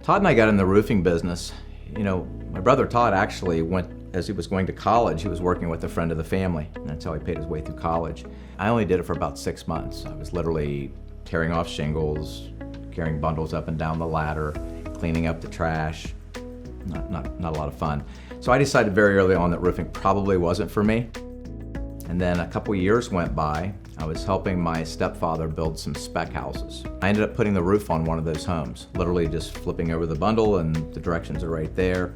Todd and I got in the roofing business. You know, my brother Todd actually went, as he was going to college, he was working with a friend of the family, and that's how he paid his way through college. I only did it for about 6 months. I was literally tearing off shingles, carrying bundles up and down the ladder, cleaning up the trash. Not a lot of fun. So I decided very early on that roofing probably wasn't for me. And then a couple years went by. I was helping my stepfather build some spec houses. I ended up putting the roof on one of those homes, literally just flipping over the bundle and the directions are right there.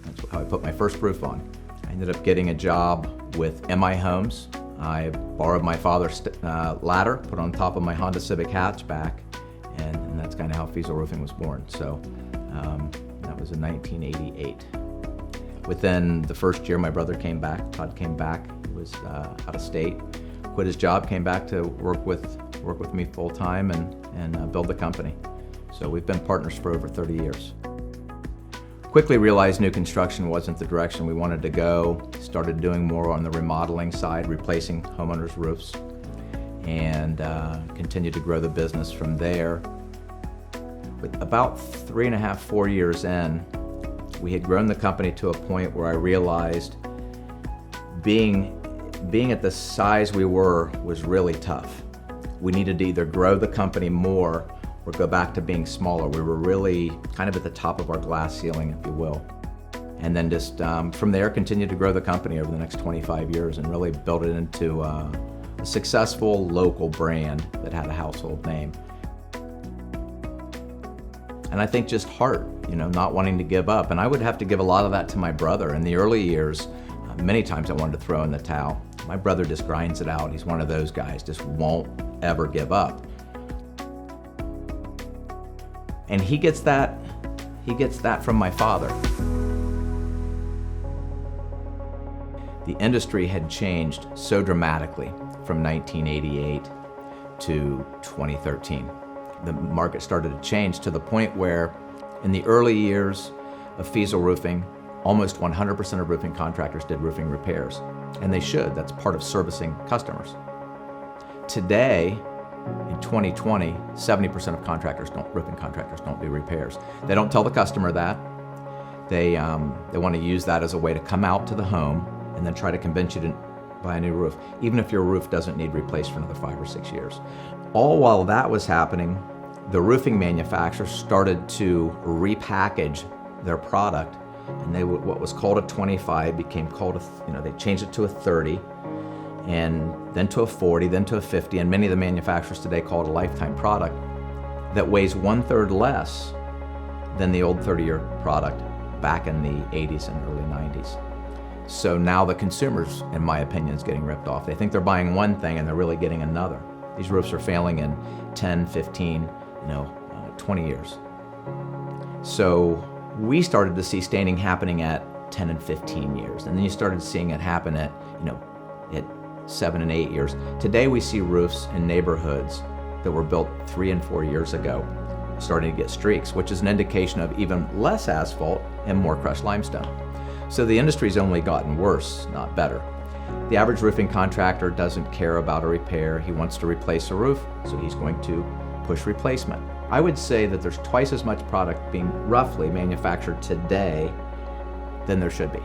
That's how I put my first roof on. I ended up getting a job with MI Homes. I borrowed my father's ladder, put on top of my Honda Civic hatchback, and that's kind of how Feazel Roofing was born. So that was in 1988. Within the first year, my brother came back. Todd came back. He was out of state. Quit his job, came back to work with me full time and build the company. So we've been partners for over 30 years. Quickly realized new construction wasn't the direction we wanted to go. Started doing more on the remodeling side, replacing homeowners' roofs, and continued to grow the business from there. But about 3.5, 4 years in, we had grown the company to a point where I realized being at the size we were was really tough. We needed to either grow the company more or go back to being smaller. We were really kind of at the top of our glass ceiling, if you will. And then just from there, continued to grow the company over the next 25 years and really build it into a successful local brand that had a household name. And I think just heart, you know, not wanting to give up. And I would have to give a lot of that to my brother. In the early years, many times I wanted to throw in the towel. My brother just grinds it out. He's one of those guys, just won't ever give up. And he gets that from my father. The industry had changed so dramatically from 1988 to 2013. The market started to change to the point where in the early years of Feazel Roofing, almost 100% of roofing contractors did roofing repairs, and they should. That's part of servicing customers. Today, in 2020, 70% of roofing contractors don't do repairs. They don't tell the customer that. They want to use that as a way to come out to the home and then try to convince you to buy a new roof, even if your roof doesn't need replaced for another 5 or 6 years. All while that was happening, the roofing manufacturers started to repackage their product, and what was called a 25 became called they changed it to a 30, and then to a 40, then to a 50, and many of the manufacturers today call it a lifetime product that weighs 1/3 less than the old 30-year product back in the 80s and early 90s. So now the consumers, in my opinion, is getting ripped off. They think they're buying one thing and they're really getting another. These roofs are failing in 10, 15, 20 years. So we started to see staining happening at 10 and 15 years. And then you started seeing it happen at 7 and 8 years. Today we see roofs in neighborhoods that were built 3 and 4 years ago starting to get streaks, which is an indication of even less asphalt and more crushed limestone. So the industry's only gotten worse, not better. The average roofing contractor doesn't care about a repair. He wants to replace a roof, so he's going to push replacement. I would say that there's twice as much product being roughly manufactured today than there should be,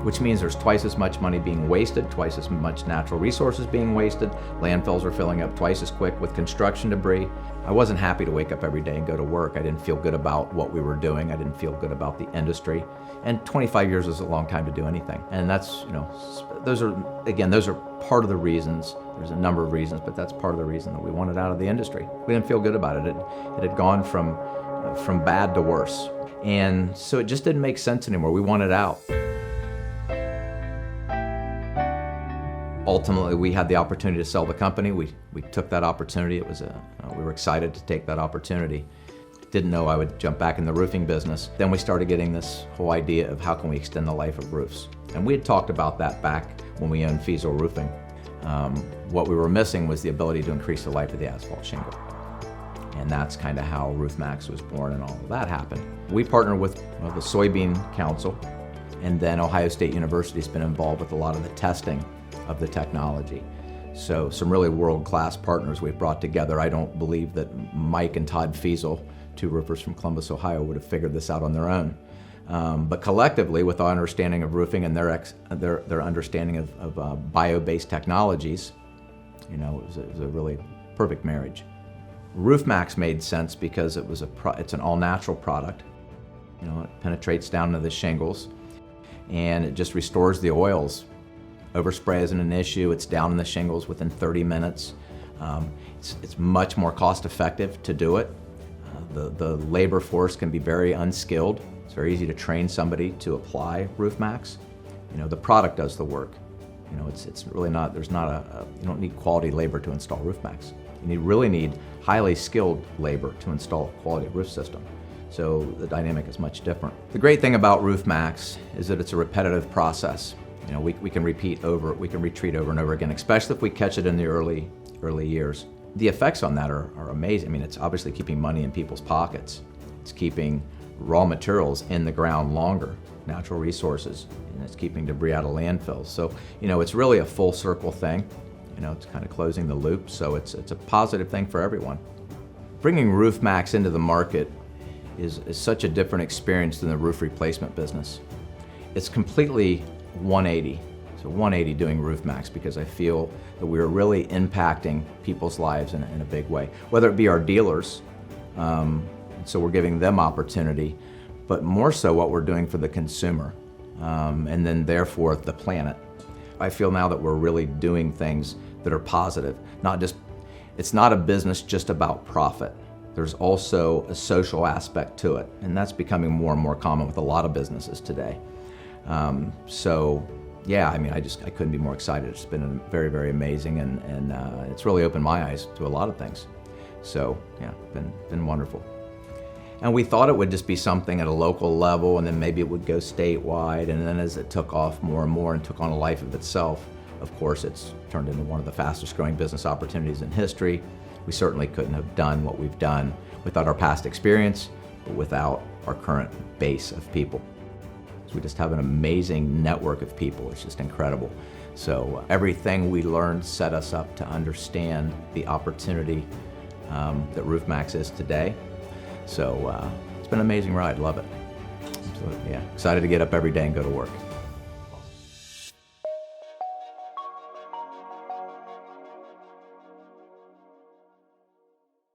which means there's twice as much money being wasted, twice as much natural resources being wasted. Landfills are filling up twice as quick with construction debris. I wasn't happy to wake up every day and go to work. I didn't feel good about what we were doing. I didn't feel good about the industry. And 25 years is a long time to do anything. And that's, those are part of the reasons. There's a number of reasons, but that's part of the reason that we wanted out of the industry. We didn't feel good about it. It had gone from bad to worse. And so it just didn't make sense anymore. We wanted out. Ultimately, we had the opportunity to sell the company. We took that opportunity. We were excited to take that opportunity. Didn't know I would jump back in the roofing business. Then we started getting this whole idea of how can we extend the life of roofs. And we had talked about that back when we owned Feazel Roofing. What we were missing was the ability to increase the life of the asphalt shingle. And that's kind of how Roof Maxx was born and all of that happened. We partnered with the Soybean Council, and then Ohio State University's been involved with a lot of the testing of the technology. So some really world-class partners we've brought together. I don't believe that Mike and Todd Feazel two roofers from Columbus, Ohio would have figured this out on their own. But collectively, with our understanding of roofing and their understanding of bio-based technologies, it was a really perfect marriage. Roof Maxx made sense because it's an all-natural product. It penetrates down into the shingles, and it just restores the oils. Overspray isn't an issue. It's down in the shingles within 30 minutes. It's much more cost-effective to do it. The labor force can be very unskilled. It's very easy to train somebody to apply Roof Maxx. The product does the work. It's really not. You don't need quality labor to install Roof Maxx. You really need highly skilled labor to install a quality roof system. So the dynamic is much different. The great thing about Roof Maxx is that it's a repetitive process. We can retreat over and over again, especially if we catch it in the early years. The effects on that are amazing. It's obviously keeping money in people's pockets. It's keeping raw materials in the ground longer, natural resources, and it's keeping debris out of landfills. So, it's really a full circle thing. It's kind of closing the loop, so it's a positive thing for everyone. Bringing Roof Maxx into the market is such a different experience than the roof replacement business. It's completely 180. So 180 doing Roof Maxx, because I feel that we're really impacting people's lives in a big way, whether it be our dealers, so we're giving them opportunity, but more so what we're doing for the consumer, and then therefore the planet. I feel now that we're really doing things that are positive. It's not a business just about profit. There's also a social aspect to it, and that's becoming more and more common with a lot of businesses today. So yeah, I couldn't be more excited. It's been very, very amazing, and it's really opened my eyes to a lot of things. So yeah, been wonderful. And we thought it would just be something at a local level, and then maybe it would go statewide, and then as it took off more and more and took on a life of itself, of course, it's turned into one of the fastest growing business opportunities in history. We certainly couldn't have done what we've done without our past experience, but without our current base of people. So we just have an amazing network of people. It's just incredible. So everything we learned set us up to understand the opportunity that Roof Maxx is today. So it's been an amazing ride. Love it. Absolutely, yeah. Excited to get up every day and go to work.